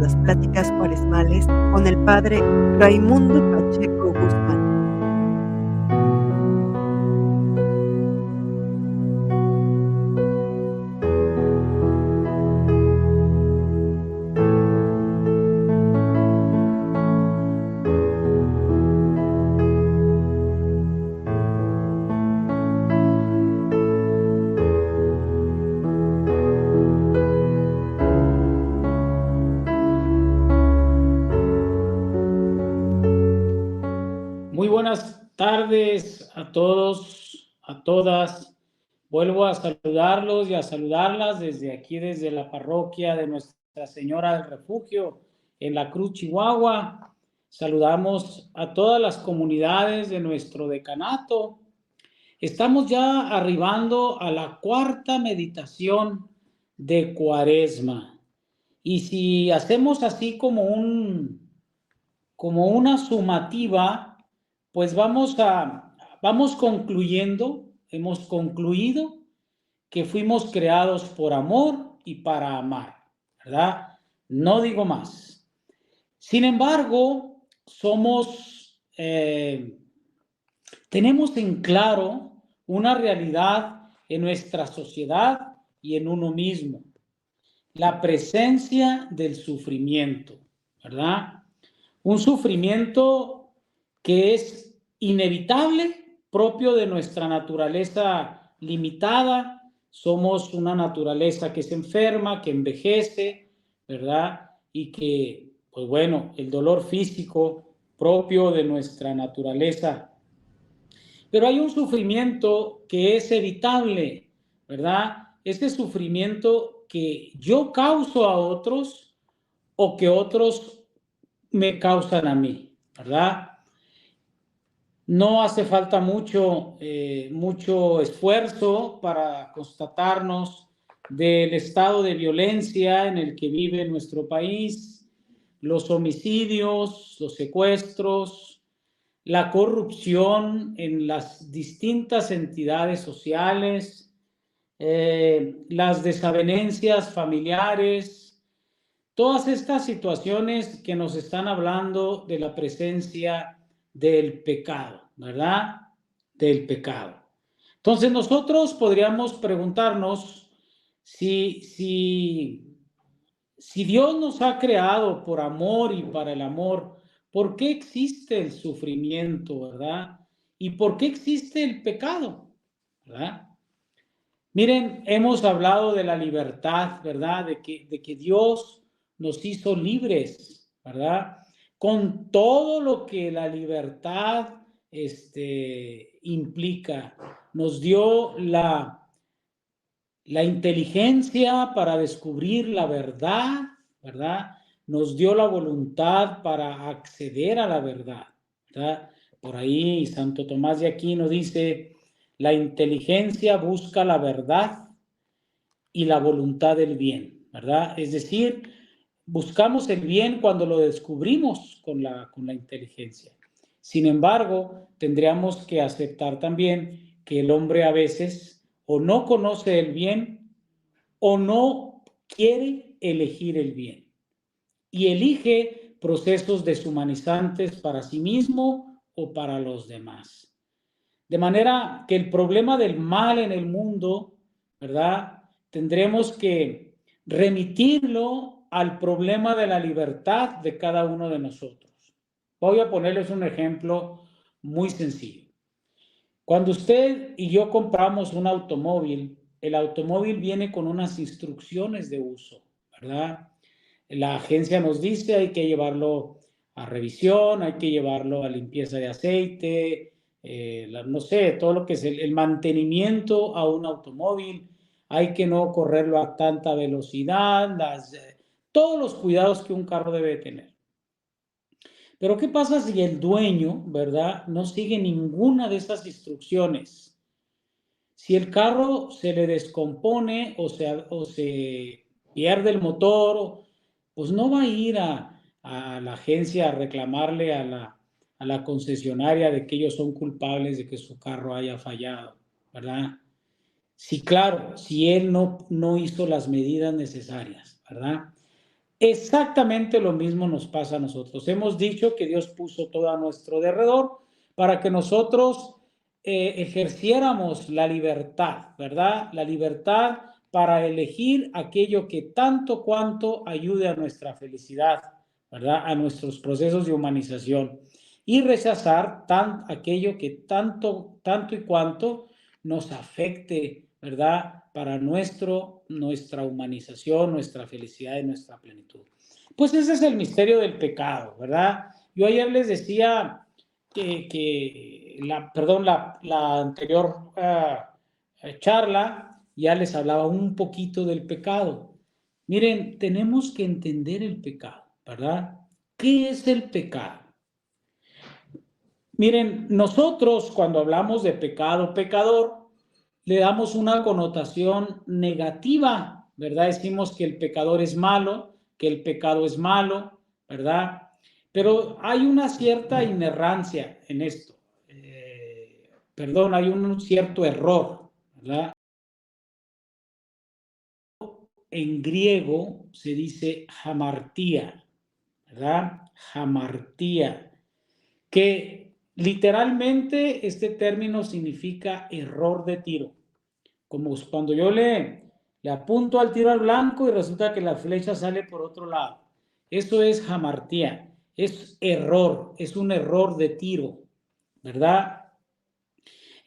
las pláticas cuaresmales con el padre Raimundo Pacheco Guzmán. Muy buenas tardes a todos, a todas. Vuelvo a saludarlos y a saludarlas desde aquí, desde la parroquia de Nuestra Señora del Refugio en La Cruz, Chihuahua. Saludamos a todas las comunidades de nuestro decanato. Estamos ya arribando a la cuarta meditación de Cuaresma. Y si hacemos así como una sumativa, pues vamos concluyendo, hemos concluido que fuimos creados por amor y para amar, ¿verdad? No digo más. Sin embargo, tenemos en claro una realidad en nuestra sociedad y en uno mismo: la presencia del sufrimiento, ¿verdad? Un sufrimiento que es inevitable, propio de nuestra naturaleza limitada. Somos una naturaleza que se enferma, que envejece, ¿verdad? Y que, pues bueno, el dolor físico propio de nuestra naturaleza. Pero hay un sufrimiento que es evitable, ¿verdad? Este sufrimiento que yo causo a otros o que otros me causan a mí, ¿verdad? No hace falta mucho esfuerzo para constatarnos del estado de violencia en el que vive nuestro país, los homicidios, los secuestros, la corrupción en las distintas entidades sociales, las desavenencias familiares, todas estas situaciones que nos están hablando de la presencia del pecado, ¿verdad? Del pecado. Entonces nosotros podríamos preguntarnos si Dios nos ha creado por amor y para el amor, ¿por qué existe el sufrimiento, verdad? ¿Y por qué existe el pecado, verdad? Miren, hemos hablado de la libertad, ¿verdad? De que Dios nos hizo libres, ¿verdad? Con todo lo que la libertad implica. Nos dio la inteligencia para descubrir la verdad, ¿verdad? Nos dio la voluntad para acceder a la verdad, ¿verdad? Por ahí Santo Tomás de Aquino dice: la inteligencia busca la verdad y la voluntad del bien, ¿verdad? Es decir, buscamos el bien cuando lo descubrimos con la inteligencia. Sin embargo, tendríamos que aceptar también que el hombre a veces o no conoce el bien o no quiere elegir el bien y elige procesos deshumanizantes para sí mismo o para los demás. De manera que el problema del mal en el mundo, ¿verdad?, tendremos que remitirlo al problema de la libertad de cada uno de nosotros. Voy a ponerles un ejemplo muy sencillo. Cuando usted y yo compramos un automóvil, el automóvil viene con unas instrucciones de uso, ¿verdad? La agencia nos dice: hay que llevarlo a revisión, hay que llevarlo a limpieza de aceite, no sé, todo lo que es el mantenimiento a un automóvil, hay que no correrlo a tanta velocidad, todos los cuidados que un carro debe tener. Pero ¿qué pasa si el dueño, verdad, no sigue ninguna de esas instrucciones? Si el carro se le descompone o se pierde el motor, pues no va a ir a la agencia a reclamarle a la concesionaria de que ellos son culpables de que su carro haya fallado, ¿verdad? Sí, claro, si él no hizo las medidas necesarias, ¿verdad? Exactamente lo mismo nos pasa a nosotros. Hemos dicho que Dios puso todo a nuestro derredor para que nosotros ejerciéramos la libertad, ¿verdad? La libertad para elegir aquello que tanto cuanto ayude a nuestra felicidad, ¿verdad? A nuestros procesos de humanización y rechazar aquello que tanto y cuanto nos afecte, ¿verdad? Para nuestra humanización, nuestra felicidad y nuestra plenitud. Pues ese es el misterio del pecado, ¿verdad? Yo ayer les decía la anterior charla ya les hablaba un poquito del pecado. Miren, tenemos que entender el pecado, ¿verdad? ¿Qué es el pecado? Miren, nosotros cuando hablamos de pecado, pecador, le damos una connotación negativa, ¿verdad? Decimos que el pecador es malo, que el pecado es malo, ¿verdad? Pero hay una cierta inerrancia en esto. Hay un cierto error, ¿verdad? En griego se dice hamartía, ¿verdad? Hamartía, que literalmente este término significa error de tiro. Como cuando yo le apunto al tiro al blanco y resulta que la flecha sale por otro lado. Eso es hamartía, es error, es un error de tiro, ¿verdad?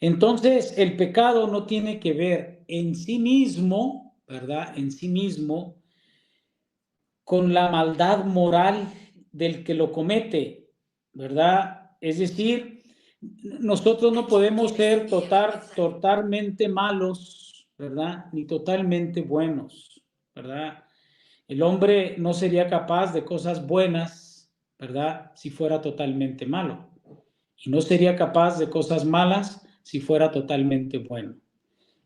Entonces, el pecado no tiene que ver en sí mismo, ¿verdad? En sí mismo, con la maldad moral del que lo comete, ¿verdad? Es decir, nosotros no podemos ser totalmente malos, ¿verdad? Ni totalmente buenos, ¿verdad? El hombre no sería capaz de cosas buenas, ¿verdad? Si fuera totalmente malo. Y no sería capaz de cosas malas si fuera totalmente bueno.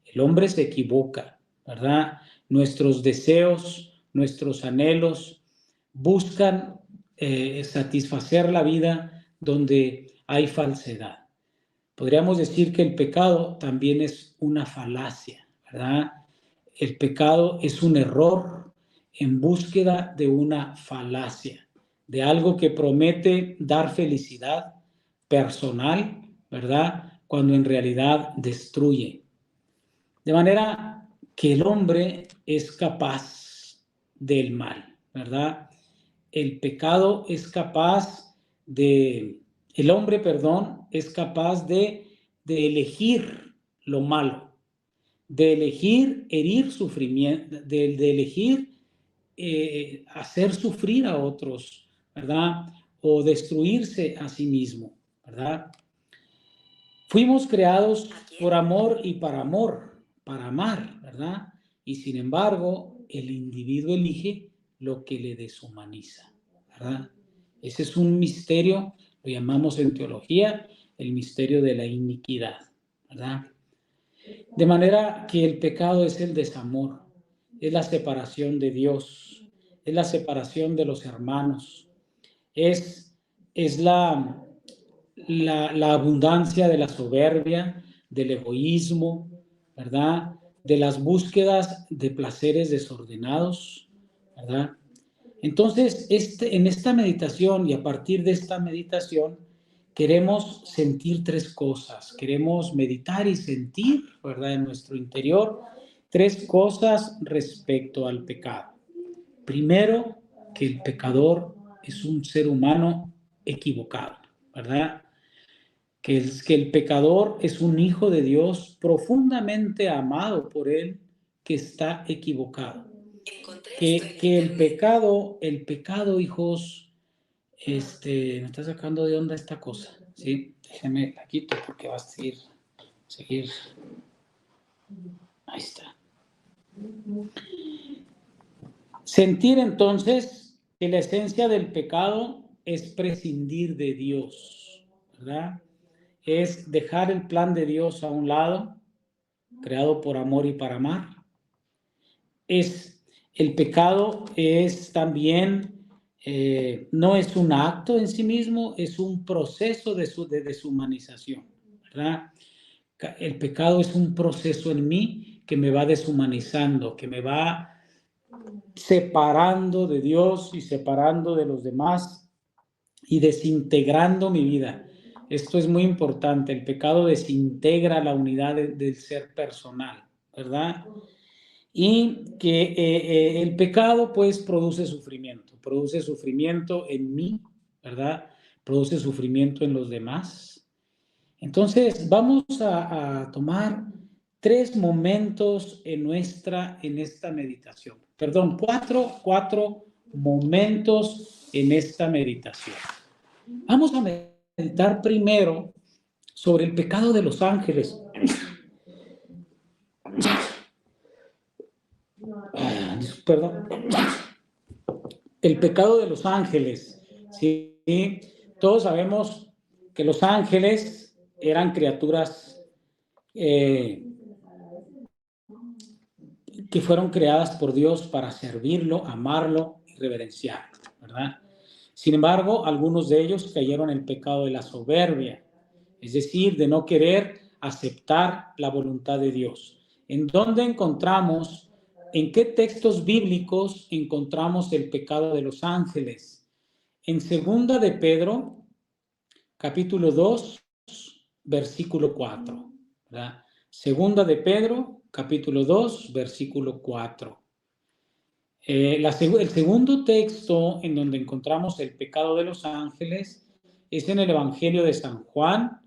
El hombre se equivoca, ¿verdad? Nuestros deseos, nuestros anhelos buscan satisfacer la vida donde hay falsedad. Podríamos decir que el pecado también es una falacia, ¿verdad? El pecado es un error en búsqueda de una falacia, de algo que promete dar felicidad personal, ¿verdad? Cuando en realidad destruye. De manera que el hombre es capaz del mal, ¿verdad? El pecado es capaz el hombre, perdón, es capaz de elegir lo malo, de elegir herir sufrimiento, de elegir hacer sufrir a otros, ¿verdad? O destruirse a sí mismo, ¿verdad? Fuimos creados por amor y para amar, ¿verdad? Y sin embargo, el individuo elige lo que le deshumaniza, ¿verdad? Ese es un misterio, lo llamamos en teología el misterio de la iniquidad, ¿verdad? De manera que el pecado es el desamor, es la separación de Dios, es la separación de los hermanos, es la abundancia de la soberbia, del egoísmo, ¿verdad? De las búsquedas de placeres desordenados, ¿verdad? Entonces, en esta meditación y a partir de esta meditación, queremos sentir tres cosas. Queremos meditar y sentir, ¿verdad? En nuestro interior, tres cosas respecto al pecado. Primero, que el pecador es un ser humano equivocado, ¿verdad? Que el pecador es un hijo de Dios profundamente amado por él, que está equivocado. Que el pecado, hijos, me está sacando de onda esta cosa, ¿sí? Déjenme la quito porque va a seguir. Ahí está. Sentir entonces que la esencia del pecado es prescindir de Dios, ¿verdad? Es dejar el plan de Dios a un lado, creado por amor y para amar. El pecado es también, no es un acto en sí mismo, es un proceso de deshumanización, ¿verdad? El pecado es un proceso en mí que me va deshumanizando, que me va separando de Dios y separando de los demás y desintegrando mi vida. Esto es muy importante. El pecado desintegra la unidad del ser personal, ¿verdad? Y que el pecado pues produce sufrimiento en mí, ¿verdad? Produce sufrimiento en los demás. Entonces vamos a tomar 3 momentos en esta meditación. Perdón, cuatro momentos en esta meditación. Vamos a meditar primero sobre el pecado de los ángeles. Perdón. El pecado de los ángeles. ¿Sí? Todos sabemos que los ángeles eran criaturas que fueron creadas por Dios para servirlo, amarlo y reverenciarlo, ¿verdad? Sin embargo, algunos de ellos cayeron en el pecado de la soberbia, es decir, de no querer aceptar la voluntad de Dios. ¿En dónde encontramos, en qué textos bíblicos encontramos el pecado de los ángeles? En 2 de Pedro, capítulo 2, versículo 4, ¿verdad? 2 de Pedro, capítulo 2, versículo 4. El segundo texto en donde encontramos el pecado de los ángeles es en el Evangelio de San Juan,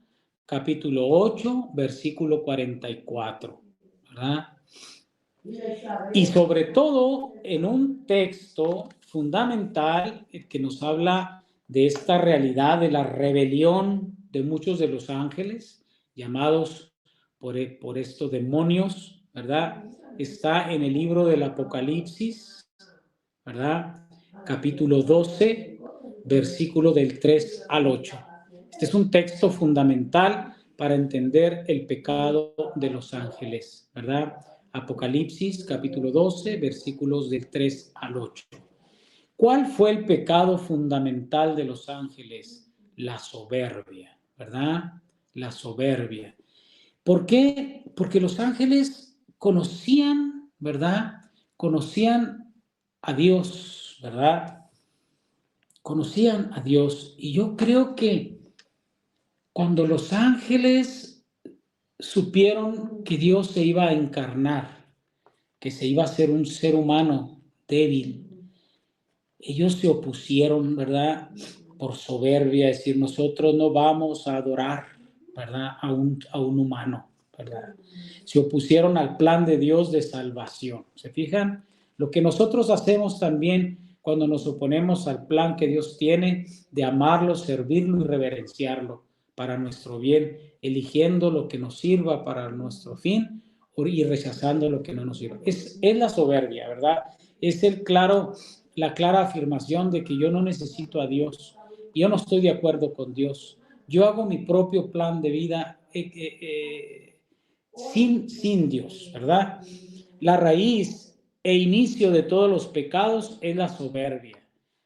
capítulo 8, versículo 44, ¿verdad? Y sobre todo en un texto fundamental que nos habla de esta realidad de la rebelión de muchos de los ángeles, llamados por estos demonios, ¿verdad? Está en el libro del Apocalipsis, ¿verdad? Capítulo 12, versículo del 3 al 8. Este es un texto fundamental para entender el pecado de los ángeles, ¿verdad? Apocalipsis, capítulo 12, versículos del 3 al 8. ¿Cuál fue el pecado fundamental de los ángeles? La soberbia, ¿verdad? La soberbia. ¿Por qué? Porque los ángeles conocían, ¿verdad? Conocían a Dios, ¿verdad? Conocían a Dios. Y yo creo que cuando los ángeles supieron que Dios se iba a encarnar, que se iba a hacer un ser humano débil, ellos se opusieron, ¿verdad? Por soberbia, es decir, nosotros no vamos a adorar, ¿verdad? A un humano, ¿verdad? Se opusieron al plan de Dios de salvación. ¿Se fijan? Lo que nosotros hacemos también cuando nos oponemos al plan que Dios tiene de amarlo, servirlo y reverenciarlo para nuestro bien, eligiendo lo que nos sirva para nuestro fin y rechazando lo que no nos sirva. Es la soberbia, ¿verdad? Es la clara afirmación de que yo no necesito a Dios, yo no estoy de acuerdo con Dios, yo hago mi propio plan de vida sin Dios, ¿verdad? La raíz e inicio de todos los pecados es la soberbia.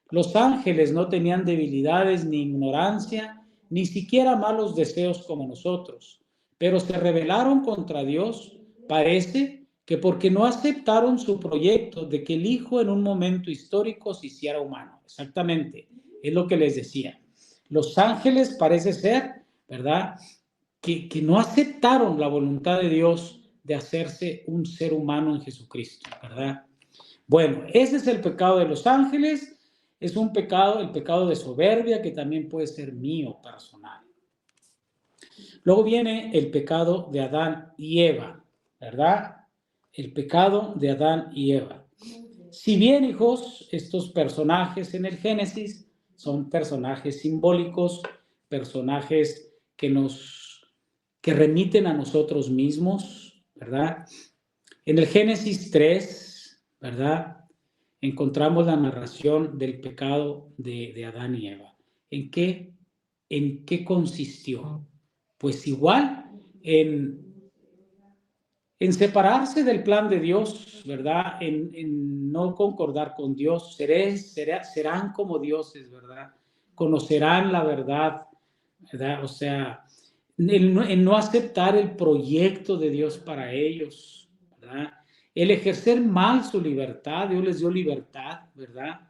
Los ángeles no tenían debilidades ni ignorancia, ni siquiera malos deseos como nosotros, pero se rebelaron contra Dios, parece que porque no aceptaron su proyecto de que el Hijo en un momento histórico se hiciera humano. Exactamente, es lo que les decía. Los ángeles parece ser, ¿verdad?, que no aceptaron la voluntad de Dios de hacerse un ser humano en Jesucristo, ¿verdad? Bueno, ese es el pecado de los ángeles, es un pecado, el pecado de soberbia, que también puede ser mío personal. Luego viene el pecado de Adán y Eva, ¿verdad? El pecado de Adán y Eva. Si bien, hijos, estos personajes en el Génesis son personajes simbólicos, personajes que remiten a nosotros mismos, ¿verdad? En el Génesis 3, ¿verdad?, encontramos la narración del pecado de Adán y Eva. ¿En qué consistió? Pues igual en separarse del plan de Dios, ¿verdad? En no concordar con Dios. Serán como dioses, ¿verdad? Conocerán la verdad, ¿verdad? O sea, en no aceptar el proyecto de Dios para ellos, ¿verdad? el ejercer mal su libertad. Dios les dio libertad, ¿verdad?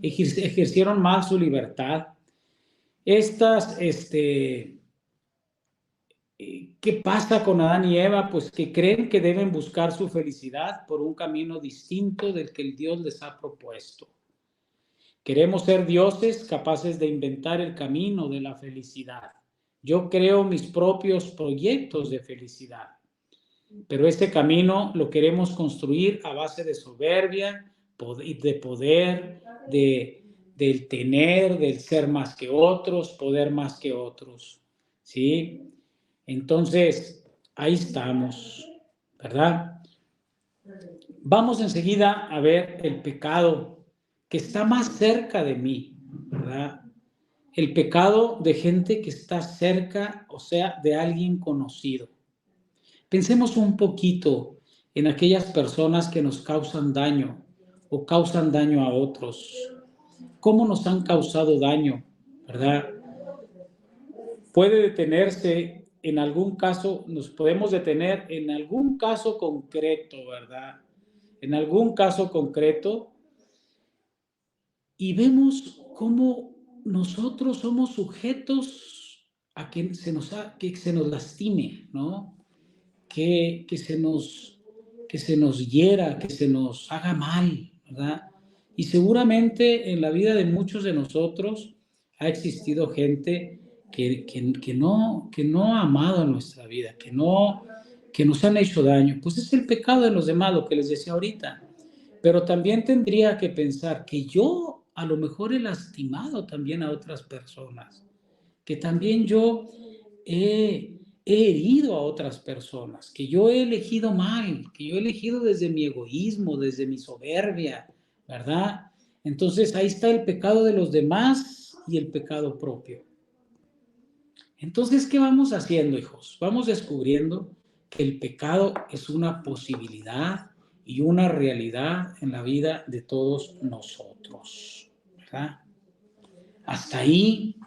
Ejercieron mal su libertad. ¿Qué pasa con Adán y Eva? Pues que creen que deben buscar su felicidad por un camino distinto del que el Dios les ha propuesto. Queremos ser dioses capaces de inventar el camino de la felicidad. Yo creo mis propios proyectos de felicidad, pero este camino lo queremos construir a base de soberbia, de poder, del tener, del ser más que otros, poder más que otros, ¿sí? Entonces, ahí estamos, ¿verdad? Vamos enseguida a ver el pecado que está más cerca de mí, ¿verdad? El pecado de gente que está cerca, o sea, de alguien conocido. Pensemos un poquito en aquellas personas que nos causan daño o causan daño a otros. ¿Cómo nos han causado daño, verdad? Puede detenerse en algún caso, nos podemos detener en algún caso concreto, ¿verdad? En algún caso concreto, y vemos cómo nosotros somos sujetos a que se nos lastime, ¿no? Que se nos hiera, que se nos haga mal, ¿verdad? Y seguramente en la vida de muchos de nosotros ha existido gente que no ha amado en nuestra vida, que nos han hecho daño. Pues es el pecado de los demás, lo que les decía ahorita. Pero también tendría que pensar que yo a lo mejor he lastimado también a otras personas, que también yo he herido a otras personas, que yo he elegido mal, que yo he elegido desde mi egoísmo, desde mi soberbia, ¿verdad? Entonces ahí está el pecado de los demás y el pecado propio. Entonces, ¿qué vamos haciendo, hijos? Vamos descubriendo que el pecado es una posibilidad y una realidad en la vida de todos nosotros, ¿verdad? Hasta ahí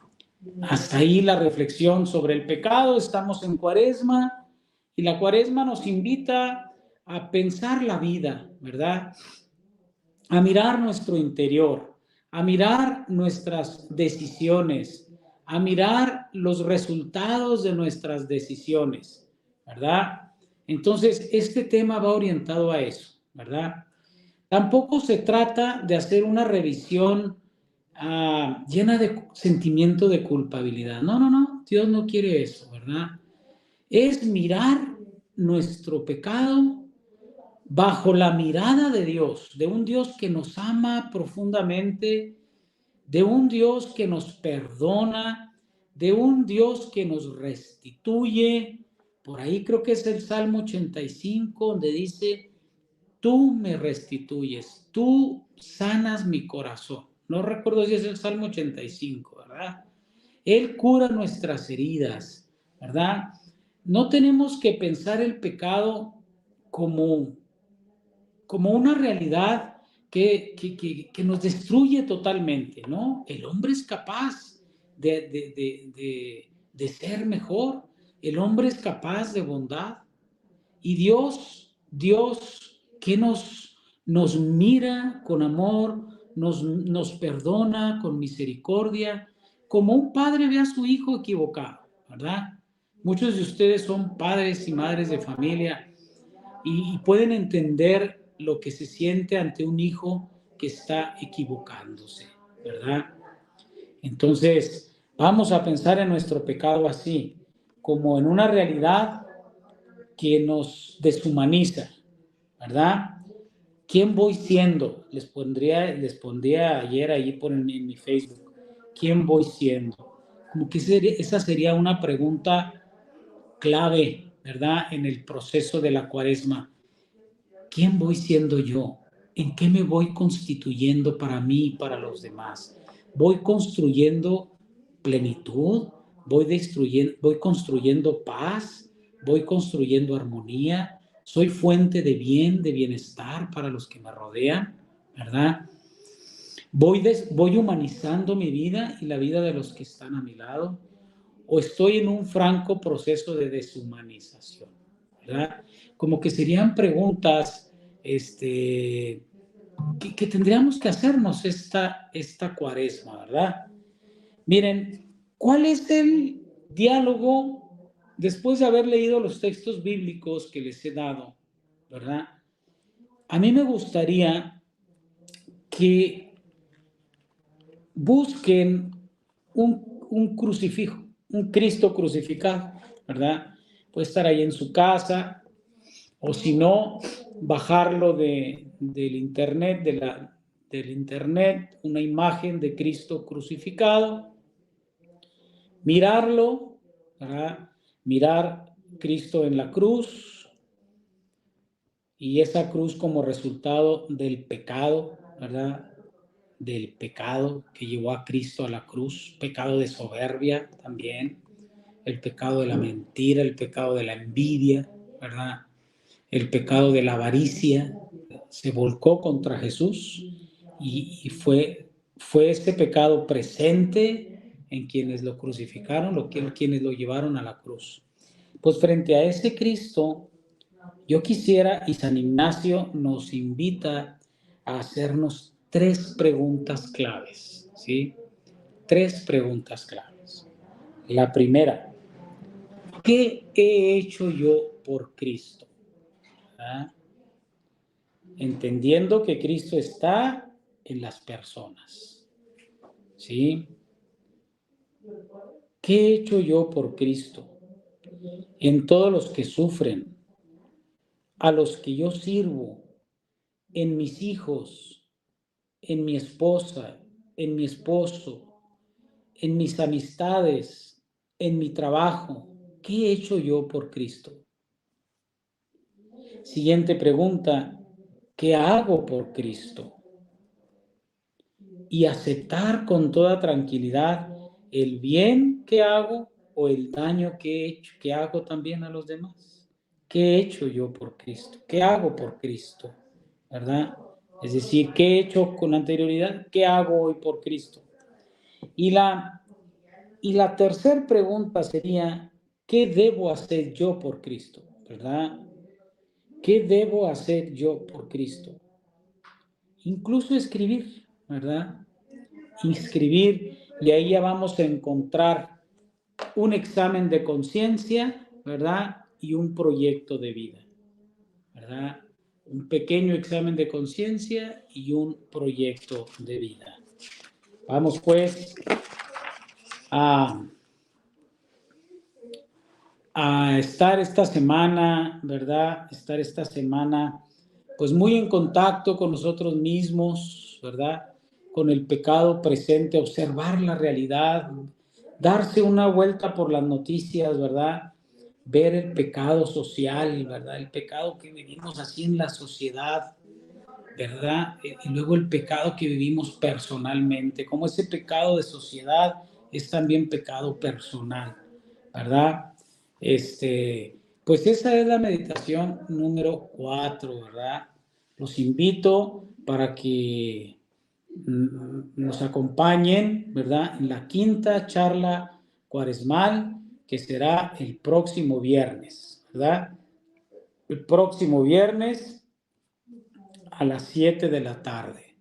la reflexión sobre el pecado. Estamos en Cuaresma y la Cuaresma nos invita a pensar la vida, ¿verdad? A mirar nuestro interior, a mirar nuestras decisiones, a mirar los resultados de nuestras decisiones, ¿verdad? Entonces, este tema va orientado a eso, ¿verdad? Tampoco se trata de hacer una revisión llena de sentimiento de culpabilidad. No, no, no, Dios no quiere eso, ¿verdad? Es mirar nuestro pecado bajo la mirada de Dios, de un Dios que nos ama profundamente, de un Dios que nos perdona, de un Dios que nos restituye. Por ahí creo que es el Salmo 85, donde dice: tú me restituyes, tú sanas mi corazón. No recuerdo si es el Salmo 85, ¿verdad? Él cura nuestras heridas, ¿verdad? No tenemos que pensar el pecado como una realidad que nos destruye totalmente, ¿no? El hombre es capaz de ser mejor, el hombre es capaz de bondad, y Dios que nos mira con amor, nos perdona con misericordia, como un padre ve a su hijo equivocado, ¿verdad? Muchos de ustedes son padres y madres de familia y pueden entender lo que se siente ante un hijo que está equivocándose, ¿verdad? Entonces, vamos a pensar en nuestro pecado así, como en una realidad que nos deshumaniza, ¿verdad? ¿Quién voy siendo? Les pondría ayer ahí en mi Facebook. ¿Quién voy siendo? Como que esa sería una pregunta clave, ¿verdad? En el proceso de la Cuaresma. ¿Quién voy siendo yo? ¿En qué me voy constituyendo para mí y para los demás? ¿Voy construyendo plenitud? ¿Voy construyendo paz? ¿Voy construyendo armonía? ¿Soy fuente de bien, de bienestar para los que me rodean? ¿Verdad? ¿Voy humanizando mi vida y la vida de los que están a mi lado? ¿O estoy en un franco proceso de deshumanización? ¿Verdad? Como que serían preguntas que tendríamos que hacernos esta cuaresma, ¿verdad? Miren, ¿cuál es el diálogo después de haber leído los textos bíblicos que les he dado, ¿verdad? A mí me gustaría que busquen un crucifijo, un Cristo crucificado, ¿verdad? Puede estar ahí en su casa, o si no, bajarlo del internet, del internet, una imagen de Cristo crucificado, mirarlo, ¿verdad? Mirar Cristo en la cruz y esa cruz como resultado del pecado, ¿verdad? Del pecado que llevó a Cristo a la cruz, pecado de soberbia también, el pecado de la mentira, el pecado de la envidia, ¿verdad? El pecado de la avaricia, se volcó contra Jesús y fue ese pecado presente en quienes lo crucificaron, quienes lo llevaron a la cruz. Pues frente a ese Cristo, yo quisiera, y San Ignacio nos invita a hacernos 3 preguntas claves, ¿sí? 3 preguntas claves. La primera, ¿qué he hecho yo por Cristo? ¿Ah? Entendiendo que Cristo está en las personas, ¿sí? ¿Qué he hecho yo por Cristo? En todos los que sufren, a los que yo sirvo, en mis hijos, en mi esposa, en mi esposo, en mis amistades, en mi trabajo. ¿Qué he hecho yo por Cristo? Siguiente pregunta, ¿qué hago por Cristo? Y aceptar con toda tranquilidad el bien que hago o el daño que he hecho, que hago también a los demás. ¿Qué he hecho yo por Cristo? ¿Qué hago por Cristo? ¿Verdad? Es decir, ¿qué he hecho con anterioridad? ¿Qué hago hoy por Cristo? Y la tercera pregunta sería, ¿qué debo hacer yo por Cristo? ¿Verdad? ¿Qué debo hacer yo por Cristo? Incluso escribir, ¿verdad? Inscribir, y ahí ya vamos a encontrar un examen de conciencia, ¿verdad? Y un proyecto de vida, ¿verdad? Un pequeño examen de conciencia y un proyecto de vida. Vamos pues a estar esta semana, ¿verdad? Estar esta semana pues muy en contacto con nosotros mismos, ¿verdad? Con el pecado presente, observar la realidad, darse una vuelta por las noticias, ¿verdad? Ver el pecado social, ¿verdad? El pecado que vivimos así en la sociedad, ¿verdad? Y luego el pecado que vivimos personalmente, como ese pecado de sociedad es también pecado personal, ¿verdad? Pues esa es la meditación número 4, ¿verdad? Los invito para que nos acompañen, ¿verdad? En la 5ª charla cuaresmal, que será el próximo viernes, ¿verdad? El próximo viernes a las 7 de la tarde.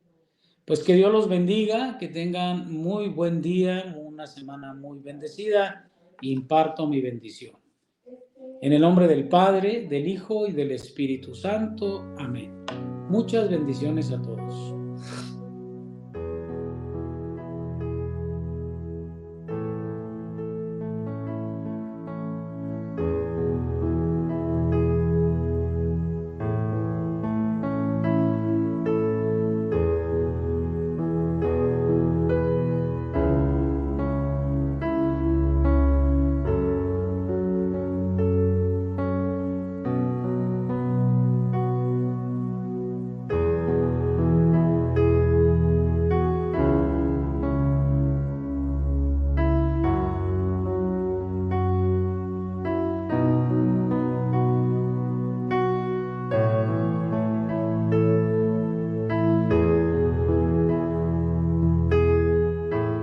Pues que Dios los bendiga, que tengan muy buen día, una semana muy bendecida, e imparto mi bendición. En el nombre del Padre, del Hijo y del Espíritu Santo. Amén. Muchas bendiciones a todos.